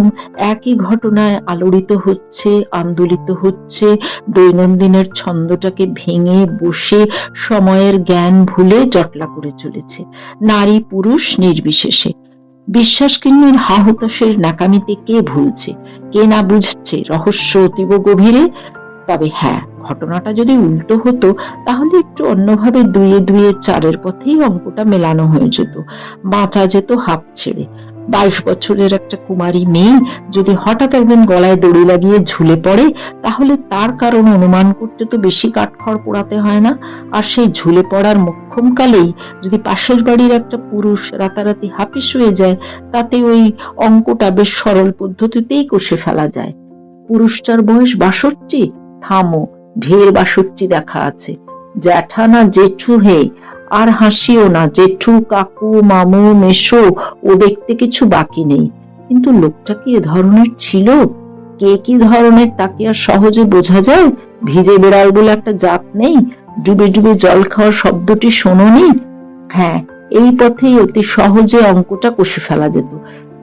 একই ঘটনায় আলোড়িত হচ্ছে, আন্দোলিত হচ্ছে, দৈনন্দিনের ছন্দটাকে ভেঙে বসে সময়ের জ্ঞান ভুলে জটলা করে চলেছে, নারী পুরুষ নির্বিশেষে। বিশ্বাস কিন্নির হা হতাশের ন্যাকামিতে কে ভুলছে, কে না বুঝছে রহস্য অতীব গভীরে? তবে হ্যাঁ, ঘটনাটা যদি উল্টো হতো, তাহলে একটু অন্যভাবে ২ এ ২ এ ৪ পথেই অঙ্কটা মেলানো হয়ে যেত, বাঁচা যেত হাঁপ ছেড়ে। ২২ বছরের একটা কুমারী মেয়ে যদি হঠাৎ একদিন গলায় দড়ি লাগিয়ে ঝুলে পড়ে, তাহলে তার কারণ অনুমান করতে তো বেশি কাঠখড় পোড়াতে হয় না। আর সেই ঝুলে পড়ার মোক্ষমকালেই যদি পাশের বাড়ির একটা পুরুষ রাতারাতি হাঁপিস হয়ে যায়, তাতে ওই অঙ্কটা বেশ সরল পদ্ধতিতেই কষে ফেলা যায়। পুরুষটার বয়স ৬২। থামো, ঢের ৬২ দেখা আছে। জ্যাঠা না জেঠু হে? আর হাসিও না, জেঠু, কাকু, মামু, মেসো, ও দেখতে কিছু বাকি নেই। কিন্তু লোকটা কি এ ধরনের ছিল? কে কি ধরনের তা কি আর সহজে বোঝা যায়? ভিজে বেড়াল বলে একটা জাত নেই? ডুবে ডুবে জল খাওয়ার শব্দটি শোনোনি? হ্যাঁ, এই পথেই অতি সহজে অঙ্কটা কষে ফেলা যেত।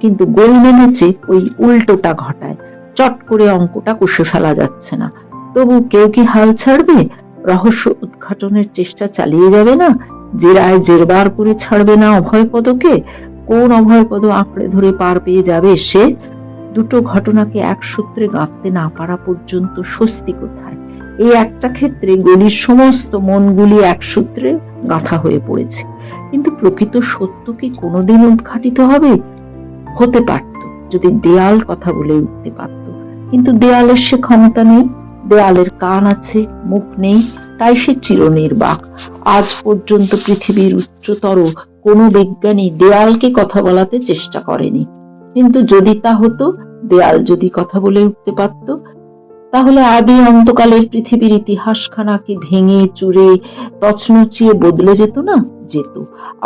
কিন্তু গোলমেল হচ্ছে ওই উল্টোটা ঘটায়। চট করে অঙ্কটা কষে ফেলা যাচ্ছে না। তবু কেউ কি হাল ছাড়বে? রহস্য উদ্ঘাটনের চেষ্টা চালিয়ে যাবে না? জেরায় জেরবার করে ছাড়বে না অভয়পদকে? কোন অভয়পদ আঁকড়ে ধরে পার পেয়ে যাবে সে? দুটো ঘটনাকে এক সূত্রে গাঁথতে না পারা পর্যন্ত স্বস্তি কোথায়? এই একটা ক্ষেত্রে গলির সমস্ত মনগুলি এক সূত্রে গাঁথা হয়ে পড়েছে। কিন্তু প্রকৃত সত্য কি কোনোদিন উদ্ঘাটিত হবে? হতে পারত, যদি দেয়াল কথা বলে উঠতে পারত। কিন্তু দেয়ালের সে ক্ষমতা নেই। দেয়ালের কান আছে, মুখ নেই, তাই সে চিরনির্বাক। আজ পর্যন্ত পৃথিবীর উচ্চতর কোনো বিজ্ঞানী দেয়ালকে কথা বলাতে চেষ্টা করেনি। কিন্তু যদি তা হতো, দেয়াল যদি কথা বলে উঠতে পারত, তাহলে আদি অন্তকালের পৃথিবীর ইতিহাসখানাকে ভেঙে চুরে তছনচিয়ে বদলে যেত না? যেত।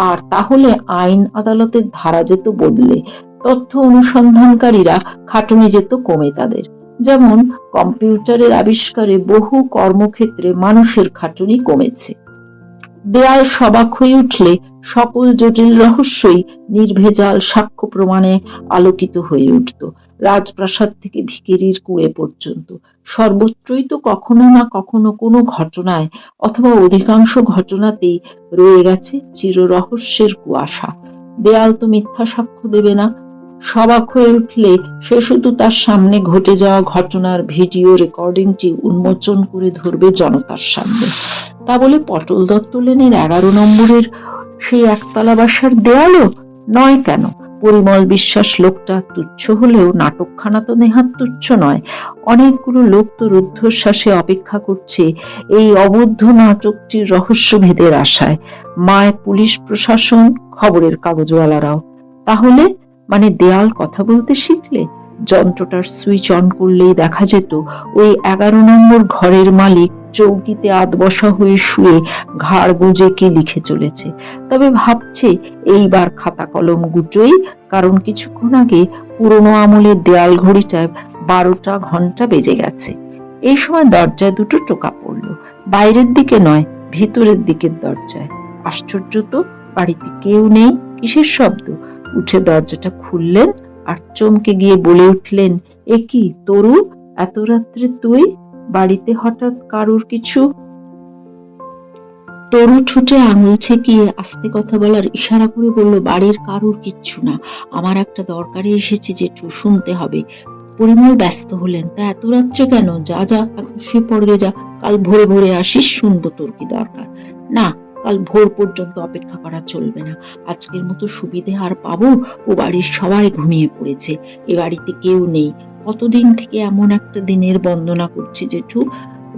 আর তাহলে আইন আদালতের ধারা যেত বদলে, তথ্য অনুসন্ধানকারীরা খাটুনি যেত কমে তাদের। যেমন কম্পিউটারের আবিষ্কারে বহু কর্মক্ষেত্রে মানুষের খাটুনি কমেছে। দেয়াল সবাক হয়ে উঠলে সকল জটিল রহস্যই নির্ভেজাল সাক্ষ্য প্রমাণে আলোকিত হয়ে উঠত। রাজপ্রাসাদ থেকে ভিখিরির কুঁড়ে পর্যন্ত সর্বত্রই তো কখনো না কখনো কোনো ঘটনায় অথবা অধিকাংশ ঘটনাতেই রয়ে গেছে চির রহস্যের কুয়াশা। দেয়াল তো মিথ্যা সাক্ষ্য দেবে না। সবাক হয়ে উঠলে সে শুধু তার সামনে ঘটে যাওয়া ঘটনার ভিডিও রেকর্ডিংটি উন্মোচন করে ধরবে জনতার সামনে। তা বলে পটল দত্ত লেনের 11 নম্বরের সেই একতলা বাসার দেয়ালও নয় কেন? পরিমল বিশ্বাস লোকটা তুচ্ছ হলেও নাটকখানা তো নেহাত তুচ্ছ নয়। অনেকগুলো লোক তো রুদ্ধশ্বাসে অপেক্ষা করছে এই অবুদ্ধ নাটকটির রহস্যভেদের আশায়। মায়, পুলিশ প্রশাসন, খবরের কাগজওয়ালারাও। তাহলে মানে দেয়াল কথা বলতে শিখলে যন্ত্রটার সুইচ অন করলেই দেখা যেত ওই 11 নম্বর ঘরের মালিক চৌকিতে আধবসা হয়ে শুয়ে ঘাড় গুঁজে কি লিখে চলেছে। তবে ভাবছে এইবার খাতা কলম গুটোই, কারণ কিছুক্ষণ আগে পুরনো আমলের দেয়াল ঘড়িটায় 12টা ঘন্টা বেজে গেছে। এই সময় দরজায় দুটো টোকা পড়ল। বাইরের দিকে নয়, ভিতরের দিকের দরজায়। আশ্চর্য তো, বাড়িতে কেউ নেই। কিসের শব্দ? উঠে দরজাটা খুললেন আর চমকে গিয়ে বলে উঠলেন, এ কি তরু, এত রাত্রে তুই বাড়িতে? হঠাৎ কারুর কিছু? তরু ঠোঁটে আঙুল ছেকিয়ে আস্তে কথা বলার ইশারা করে বলল, বাড়ির কারুর কিচ্ছু না, আমার একটা দরকারে এসেছি জেঠু, শুনতে হবে। পরিমল ব্যস্ত হলেন, তা এত রাত্রে কেন? যা যা, এখন শুয়ে পড়বে যা, কাল ভোরে ভোরে আসিস, শুনবো তোর কি দরকার। না, কাল ভোর পর্যন্ত অপেক্ষা করা চলবে না। আজকের মতো সুবিধে আর পাবো? ও বাড়ির সবাই ঘুমিয়ে পড়েছে, এ বাড়িতে কেউ নেই। কতদিন থেকে এমন একটা দিনের বন্দনা করছি জেঠু।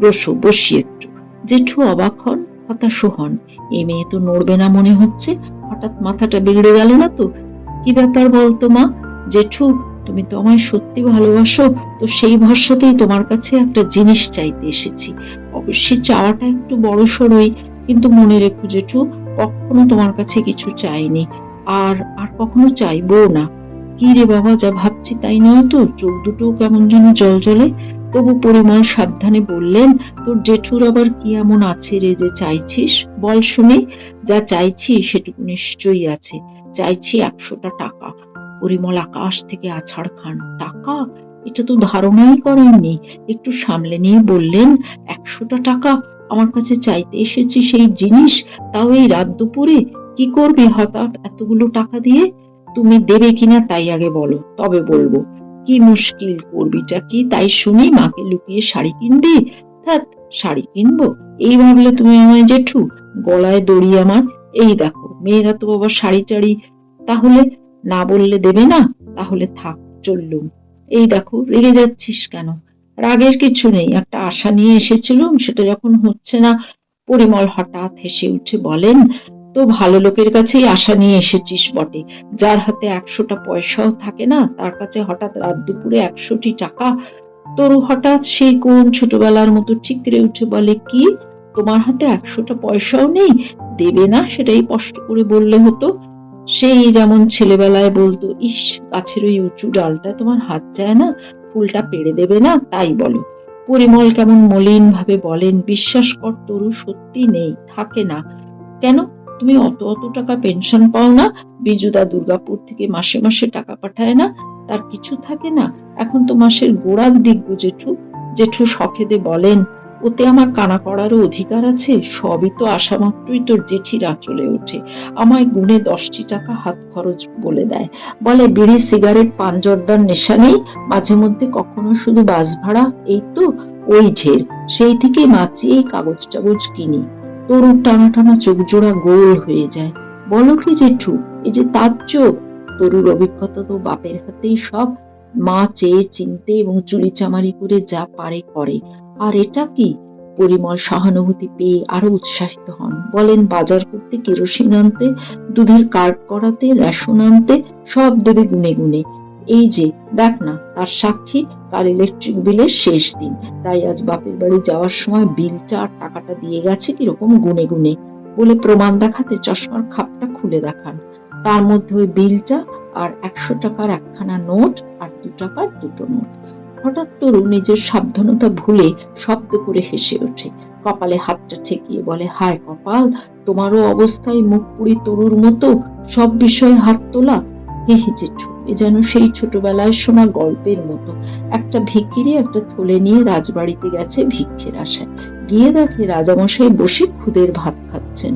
বসো, বসি একটু। জেঠু অবাক হন, হতাশও হন। এ মেয়ে তো নড়বে না মনে হচ্ছে। হঠাৎ মাথাটা বিগড়ে গেল না তো? কি ব্যাপার বলতো মা? জেঠু, তুমি তো আমায় সত্যি ভালোবাসো, তো সেই ভরসাতেই তোমার কাছে একটা জিনিস চাইতে এসেছি। অবশ্যই চাওয়াটা একটু বড় সড়ই, কিন্তু মনে রেখো জেঠু, কখনো তোমার কাছে কিছু চাইনি, আর আর কখনো চাইবো না। কি রে বাবা, যা ভাবছি তাই নয় তো? চোখ দুটো কেমন যেন জলজলে। তবু পরিমল সাবধানে বললেন, তোর জেঠুর আবার কি এমন আছে রে যে চাইছিস? বল শুনি। যা চাইছি সেটুকু নিশ্চয়ই আছে। চাইছি 100টা টাকা। পরিমল আকাশ থেকে আছাড় খান। টাকা? এটা তো ধারণাই করেননি। একটু সামলে নিয়ে বললেন, 100টা টাকা আমার কাছে চাইতে এসেছি, সেই জিনিস তাও এই রাত দুপুরে? কি করবে হঠাৎ এতগুলো টাকা দিয়ে? তুমি দেবে কিনা তাই আগে বলো, তবে বলবো। কি মুশকিল, করবিটা কি তাই শুনি? মাকে লুকিয়ে শাড়ি কিনবি? ধ্যাৎ, শাড়ি কিনবো এই ভাবলে তুমি আমায় জেঠু? গলায় দড়ি আমার। এই দেখো, মেয়েরা তো বাবা শাড়ি টাড়ি। তাহলে না বললে দেবে না? তাহলে থাক, চললুম। এই দেখো, রেগে যাচ্ছিস কেন? রাগের কিছু নেই, একটা আশা নিয়ে এসেছিলুম, সেটা যখন হচ্ছে না। পরিমল হঠাৎ হেসে উঠে বলেন, তো ভালো লোকের কাছেই আশা নিয়ে এসেছিস বটে। যার হাতে 100টা পয়সাও থাকে না, তার কাছে হঠাৎ রাত দুপুরে 100টি টাকা। তরু হঠাৎ সেই কোন ছোটবেলার মতো ঠিকরে উঠে বলে, কি, তোমার হাতে 100টা পয়সাও নেই? দেবে না সেটাই স্পষ্ট করে বললে হতো। সেই যেমন ছেলেবেলায় বলতো, ইস, গাছের ওই উঁচু ডালটায় তোমার হাত যায় না, ফুলটা পেড়ে দেবে না, তাই বলো। পরিমল কেমন মলিন ভাবে বলেন, বিশ্বাস কর তরু, সত্যি নেই, থাকে না। কেন? তুমি অত অত টাকা পেনশন পাও না? বিজুদা দুর্গাপুর থেকে মাসে মাসে টাকা পাঠায় না? তার কিছু থাকে না? এখন তো মাসের গোড়ার দিক গো জেঠু। জেঠু শখেদে বলেন, ওতে আমার কানা করারও অধিকার আছে? সবই তো আসা মাত্রই তোর জেঠিরা চলে ওঠে, আমায় গুনে 10টি টাকা হাত খরচ বলে দেয়। বলে বিড়ি সিগারেট পান জর্দার নেশা নেই, মাঝে মধ্যে কখনো শুধু বাস ভাড়া, এই তো ওই ঢের। সেই থেকে মাচিয়েই কাগজ টাগজ কিনি। তরুর টানা টানা চোখ জোড়া গোল হয়ে যায়। বলো কি জেঠু, এই যে তার চোখ! তরুর অভিজ্ঞতা তো বাপের হাতেই সব। মা চেয়ে চিনতে এবং চুরি চামারি করে যা পারে করে। আর এটা কি? পরিমল সহানুভূতি পেয়ে আরো উৎসাহিত হন। বলেন, বাজার করতে কেরোসিন আনতে, দুধের কার্ড করাতে, রেশন আনতে, সব দেবে গুনে গুনে। এই যে দেখ না, তার সাক্ষী কাল ইলেকট্রিক বিলের শেষ দিন, তাই আজ বাপের বাড়ি যাওয়ার সময় বিলটা আর টাকাটা দিয়ে গেছে কিরকম গুনে গুনে, বলে প্রমাণ দেখাতে চশমার খাপটা খুলে দেখান। তার মধ্যে ওই বিলটা আর 100 টাকার একখানা নোট আর 2 টাকার দুটো নোট। হঠাৎ তরু নিজের সাবধানতা ভুলে শব্দ করে হেসে ওঠে, কপালে হাতটা ঠেকিয়ে বলে, হায় কপাল, তোমারও অবস্থায় মুখ পুড়ি তরুর মতো, সব বিষয়ে হাত তোলা। হেহে জেঠু, এ যেন সেই ছোটবেলায় শোনা গল্পের মতো। একটা ভিখিরি একটা থলে নিয়ে রাজবাড়িতে গেছে ভিক্ষের আশায়, গিয়ে দেখে রাজামশাই বসে খুদের ভাত খাচ্ছেন।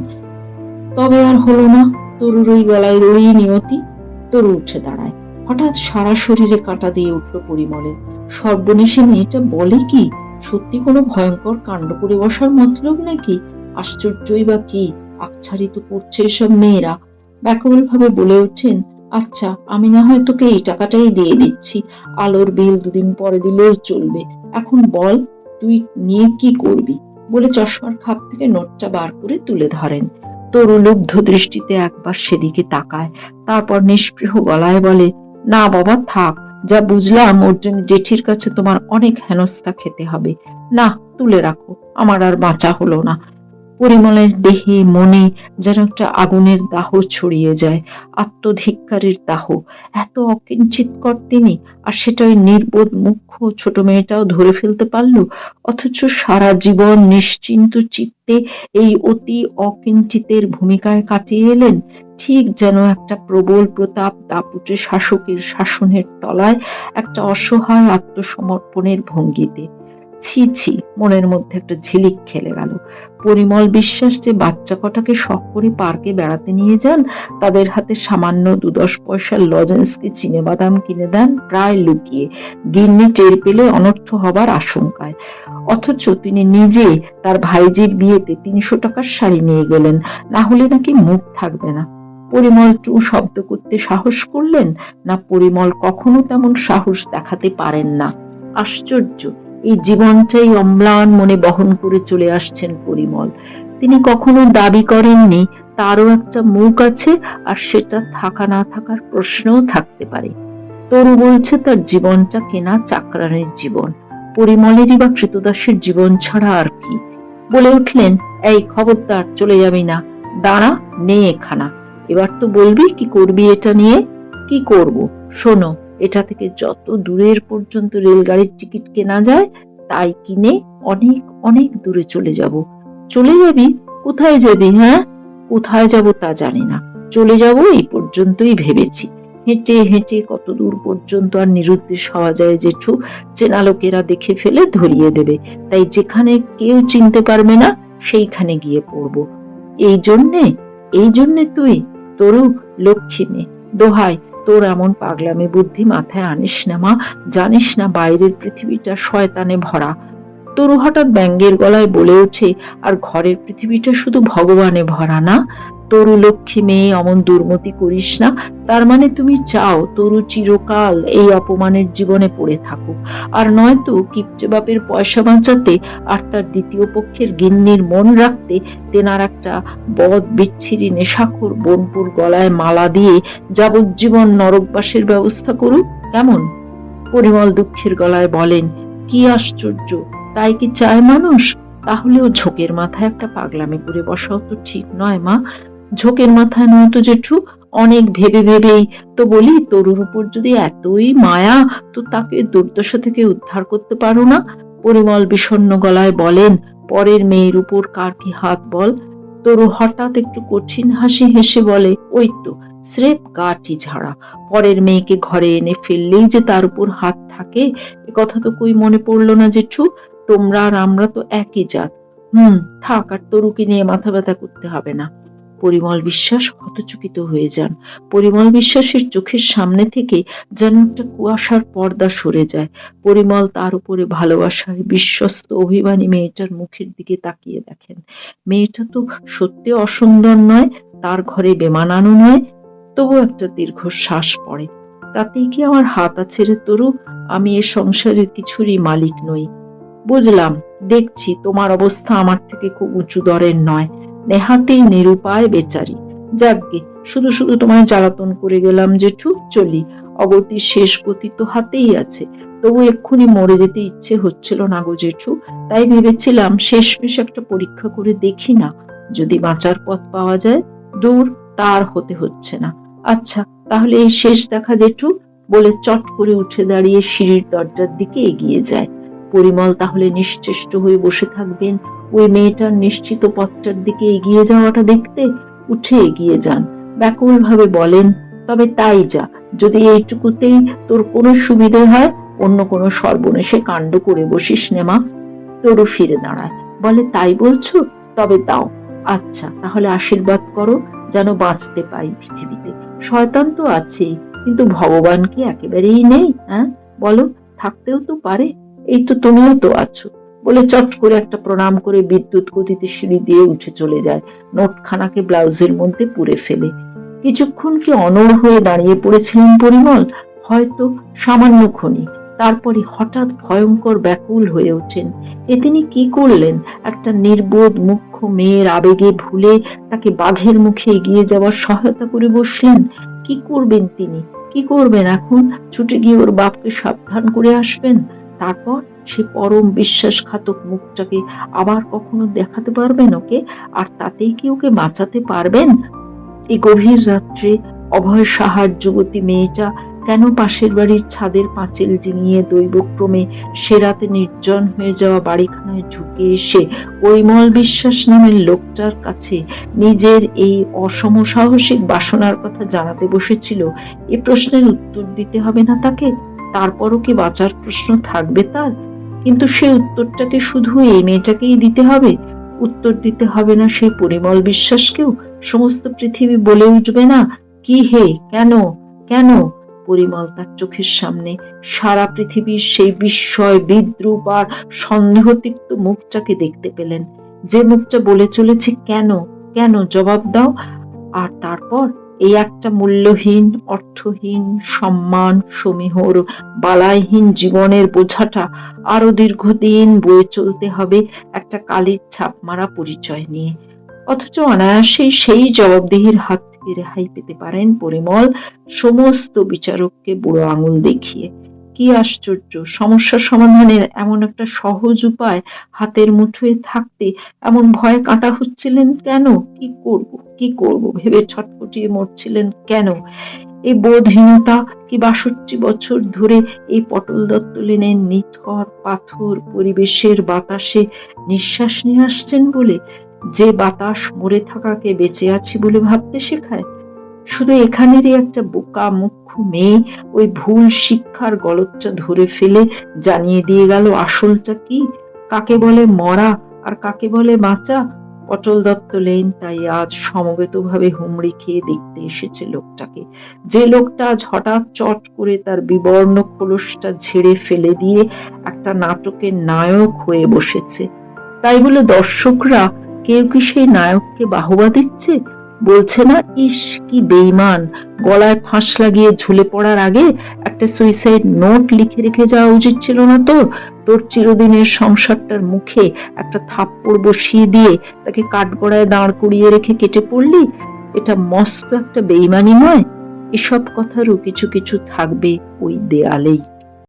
তবে আর হলো না, তরুর ওই গলায় দড়ি নিয়তি। তরু উঠে দাঁড়ায়, হঠাৎ সারা শরীরে কাঁটা দিয়ে উঠল পরিমলের। সর্বনেশে মেয়েটা বলে কি, সত্যি কোনো ভয়ঙ্কর কাণ্ড করে বসার মতলব নাকি? আশ্চর্যই বা কি, আকছারিত করছে এসব মেয়েরা। ব্যাকুল ভাবে বলে ওঠেন, আচ্ছা আমি না হয় তোকে এই টাকাটাই দিয়ে দিচ্ছি, আলোর বিল 2 দিন পরে দিলেও চলবে। এখন বল তুই নিয়ে কি করবি? বলে চশমার খাপ থেকে নোটটা বার করে তুলে ধরেন। তরু লুব্ধ দৃষ্টিতে একবার সেদিকে তাকায়, তারপর নিষ্পৃহ গলায় বলে, না বাবা থাক, যা বুঝলাম ওর জন্য জেঠির কাছে তোমার অনেক হেনস্থা খেতে হবে। না, তুলে রাখো, আমার আর বাঁচা হলো না। পরিমলের দেহে মনে যেন একটা আগুনের দাহ ছড়িয়ে যায়, আত্মধিক্কারের দাহ। এত অকিঞ্চিৎকর তিনি, আর সেটা ওই নির্বোধ মুখ্য ছোট মেয়েটাও ধরে ফেলতে পারলো। অথচ সারা জীবন নিশ্চিন্ত চিত্তে এই অতি অকিঞ্চিতের ভূমিকায় কাটিয়ে এলেন, ঠিক যেন একটা প্রবল প্রতাপ দাপুটে শাসকের শাসনের তলায় একটা অসহায় আত্মসমর্পণের ভঙ্গিতে। ছি ছি, মনের মধ্যে একটা ঝিলিক খেলে গেল। পরিমল বিশ্বাস যে বাচ্চা কটাকে শখ করে পার্কে বেড়াতে নিয়ে যান, তাদের হাতে সামান্য 2-10 পয়সার লজেন্স কি চিনেবাদাম কিনে দেন প্রায় লুকিয়ে, গিন্নি টের পেলে অনর্থ হবার আশঙ্কায়। অথচ তিনি নিজে তার ভাইজির বিয়েতে 300 টাকার শাড়ি নিয়ে গেলেন, না হলে নাকি মুখ থাকবে না। পরিমল টু শব্দ করতে সাহস করলেন না, পরিমল কখনো তেমন সাহস দেখাতে পারেন না। আশ্চর্য, এই জীবনটাই অম্লান মনে বহন করে চলে আসছেন পরিমল। তিনি কখনো দাবি করেননি তারও একটা মুখ আছে, আর সেটা থাকা না থাকার প্রশ্নও থাকতে পারে। তরু বলছে তার জীবনটা কেনা চাকরানির জীবন, পরিমলেরই বা কৃতদাসের জীবন ছাড়া আর কি। বলে উঠলেন, এই খবরদার চলে যাবি না, দাঁড়া, নে এখানা। এবার তো বলবি কি করবি এটা নিয়ে। কি করব? শোনো, এটা থেকে যত দূরের পর্যন্ত রেলগাড়ির টিকিট কেনা যায় তাই কিনে অনেক অনেক দূরে চলে যাব। চলে যাবি? কোথায় যাবি? হ্যাঁ, কোথায় যাব তা জানি না, চলে যাব এই পর্যন্তই ভেবেছি। হেঁটে হেঁটে কত দূর পর্যন্ত আর নিরুদ্দেশ হওয়া যায় জেঠু, চেনা লোকেরা দেখে ফেলে ধরিয়ে দেবে, তাই যেখানে কেউ চিনতে পারবে না সেইখানে গিয়ে পড়ব। এই জন্যে, এই জন্যে তুই, তরু লক্ষ্মী মেয়ে, দোহাই তোর এমন পাগলামি বুদ্ধি মাথায় আনিস না মা, জানিস না বাইরের পৃথিবীটা শয়তানে ভরা। তরু হঠাৎ ব্যঙ্গের গলায় বলে ওঠে, আর ঘরের পৃথিবীটা শুধু ভগবানে ভরা না। তরু লক্ষ্মী মেয়ে, অমন দুর্মতি করিস না। তার মানে তুমি চাও তরু চিরকাল এই অপমানের জীবনে পড়ে থাকুক, আর নয়তো কিপ্টে বাপের পয়সা বাঁচাতে আর তার দ্বিতীয় পক্ষের গিন্নির মন রাখতে তেনার একটা বদ বিচ্ছিরি নেশাখোর বোনপুর গলায় মালা দিয়ে যাবজ্জীবন নরকবাসের ব্যবস্থা করুক, কেমন? পরিমল দুঃখের গলায় বলেন, কি আশ্চর্য, তাই কি চায় মানুষ? তাহলেও ঝোঁকের মাথায় একটা পাগলামি করে বসাও তো ঠিক নয় মা। ঝোঁকের মাথায় নয় তো জেঠু, অনেক ভেবে ভেবেই তো বলি, তরুর উপর যদি এতই মায়া, তো তাকে দুর্দশা থেকে উদ্ধার করতে পারো না? পরিমল বিষণ্ণ গলায় বলেন, পরের মেয়ের উপর কার কি হাত বল? তরু হঠাৎ একটু কঠিন হাসি হেসে বলে, ওই তো স্রেফ গাটি ঝাড়া, পরের মেয়েকে ঘরে এনে ফেললেই যে তার উপর হাত থাকে, এ কথা তো কই মনে পড়লো না জেঠু। তোমরা আর আমরা তো একই জাত। থাক, আর তরুকে নিয়ে মাথা ব্যথা করতে হবে না। পরিমল বিশ্বাস হতচকিত হয়ে যান। পরিমল বিশ্বাসের চোখের সামনে থেকে যেন একটা কুয়াশার পর্দা সরে যায়। পরিমল তার উপরে ভালোবাসায় বিশ্বস্ত অভিমানী মেয়েটার মুখের দিকে তাকিয়ে দেখেন। মেয়েটা তো সত্যি অসুন্দর নয়, তার ঘরে বেমানানো নয়, তবু একটা দীর্ঘশ্বাস পড়ে। তাতেই কি আমার হাত আছে রে তরু? আমি এ সংসারের কিছুরই মালিক নই। বুঝলাম, দেখছি তোমার অবস্থা আমার থেকে খুব উঁচু দরের নয়, নেহাতেই নিরুপায় বেচারি। যাকগে, শুধু শুধু তোমায় জ্বালাতন করে গেলাম জেঠু, চলি। অগতির শেষ গতি তো হাতেই আছে। তবু এক্ষুনি মরে যেতে ইচ্ছে হচ্ছিল না গো জেঠু। তাই ভেবেছিলাম শেষমেশ একটা পরীক্ষা করে দেখি না, যদি বাঁচার পথ পাওয়া যায়। দূর, তার হতে হচ্ছে না। আচ্ছা, তাহলে এই শেষ দেখা জেঠু, বলে চট করে উঠে দাঁড়িয়ে সিঁড়ির দরজার দিকে এগিয়ে যায়। পরিমল তাহলে নিশ্চেষ্ট হয়ে বসে থাকবেন ওই মেয়েটার নিশ্চিত পথটার দিকে এগিয়ে যাওয়াটা দেখতে। উঠে এগিয়ে যান, ব্যাকুল ভাবে বলেন, তবে তাই যা, যদি এইটুকুতেই তোর কোনো সুবিধে হয়, অন্য কোনো সর্বনেশে কাণ্ড করে বসিস নে মা। তরু ফিরে দাঁড়ায়, বলে, তাই বলছো? তবে দাও। আচ্ছা, তাহলে আশীর্বাদ করো যেন বাঁচতে পাই পৃথিবীতে। শয়তান তো আছেই, কিন্তু ভগবান কি একেবারেই নেই? হ্যাঁ বলো, থাকতেও তো পারে। এই তো তুমিও তো আছো। বলে চট করে একটা প্রণাম করে বিদ্যুৎ গতিতে সিঁড়ি দিয়ে উঠে চলে যায়, নোটখানাকে ব্লাউজের মধ্যে পুরে ফেলে। কিছুক্ষণ কি অনড় হয়ে দাঁড়িয়ে পড়েছিলেন পরিমল, হয়তো সামান্য ক্ষণই। তারপরে হঠাৎ ভয়ঙ্কর ব্যাকুল হয়ে ওঠেন। এ তিনি কি করলেন? একটা নির্বোধ মুখ্য মেয়ের আবেগে ভুলে তাকে বাঘের মুখে এগিয়ে যাওয়ার সহায়তা করে বসলেন। কি করবেন তিনি? কি করবেন এখন? ছুটে গিয়ে ওর বাপকে সাবধান করে আসবেন? তারপর সে পরম বিশ্বাসঘাতক মুখটাকে আবার কখনো দেখাতে পারবেন ওকে? আর তাতেই কি ওকে বাঁচাতে পারবেন? এই গভীর রাত্রে অভয় সাহার যুবতী মেয়েটা কেন পাশের বাড়ির ছাদের পাঁচিল ডিঙিয়ে দৈবক্রমে সে রাতে নির্জন হয়ে যাওয়া বাড়িখানায় ঝুঁকে এসে পরিমল বিশ্বাস নামের লোকটার কাছে নিজের এই অসমসাহসিক বাসনার কথা জানাতে বসেছিল? এ প্রশ্নের উত্তর দিতে হবে না তাকে? তারপরও কি বাঁচার প্রশ্ন থাকবে তার? কিন্তু সে উত্তরটাকে শুধু এই মেয়েটাকেই দিতে হবে? উত্তর দিতে হবে না সেই পরিমল বিশ্বাসকেও? সমস্ত পৃথিবী বলে উঠবে না, কি হে, কেন কেন? পরিমল তার চোখের সামনে সারা পৃথিবীর সেই বিস্ময়, বিদ্রুপ আর সন্দেহতিক্ত মুখটাকে দেখতে পেলেন, যে মুখটা বলে চলেছে কেন, কেন, জবাব দাও। আর তারপর এই একটা মূল্যহীন, অর্থহীন, সম্মান সমীহর বালাইহীন জীবনের বোঝাটা আরো দীর্ঘদিন বয়ে চলতে হবে একটা কালির ছাপ মারা পরিচয় নিয়ে। অথচ অনায়াসেই সেই জবাবদিহির হাত থেকে রেহাই পেতে পারেন পরিমল সমস্ত বিচারককে বুড়ো আঙুল দেখিয়ে। কি আশ্চর্য, সমস্যা সমাধানের এমন একটা সহজ উপায় হাতের মুঠোয় থাকতে এমন ভয় কাঁটা হচ্ছিলেন কেন? কি করব, কি করব ভেবে ছটফটিয়ে মরছিলেন কেন? এই বোধহীনতা কি ৬২ বছর ধরে এই পটল দত্ত লেনের নিথর পাথর পরিবেশের বাতাসে নিঃশ্বাস নিয়ে আসছেন বলে? যে বাতাস মরে থাকাকে বেঁচে আছি বলে ভাবতে শেখায়? শুধু এখানেরই একটা বোকা মুখ্য মেয়ে ওই ভুল শিক্ষার গলতটা ধরে ফেলে জানিয়ে দিয়ে গেল আসলটা কি, কাকে বলে মরা আর কাকে বলে বাঁচা। পটল দত্ত লেন তাই আজ সমবেতভাবে হুমড়ি খেয়ে দেখতে এসেছে লোকটাকে, যে লোকটা আজ হঠাৎ চট করে তার বিবর্ণ খোলসটা ঝেড়ে ফেলে দিয়ে একটা নাটকের নায়ক হয়ে বসেছে। তাই বলে দর্শকরা কেউ কি সেই নায়ককে বাহবা দিচ্ছে? বলছে না, ইস কি বেঈমান, গলায় ফাঁস লাগিয়ে ঝুলে পড়ার আগে একটা সুইসাইড নোট লিখে রেখে যাওয়া উচিত ছিল না তোর? তোর চিরদিনের সংসারটার মুখে একটা থাপ্পড় বসিয়ে দিয়ে তাকে কাঠগড়ায় দাঁড় করিয়ে রেখে কেটে পড়লি? এটা মস্ত একটা বেঈমানি নয়? এসব কথারও কিছু কিছু থাকবে ওই দেয়ালেই।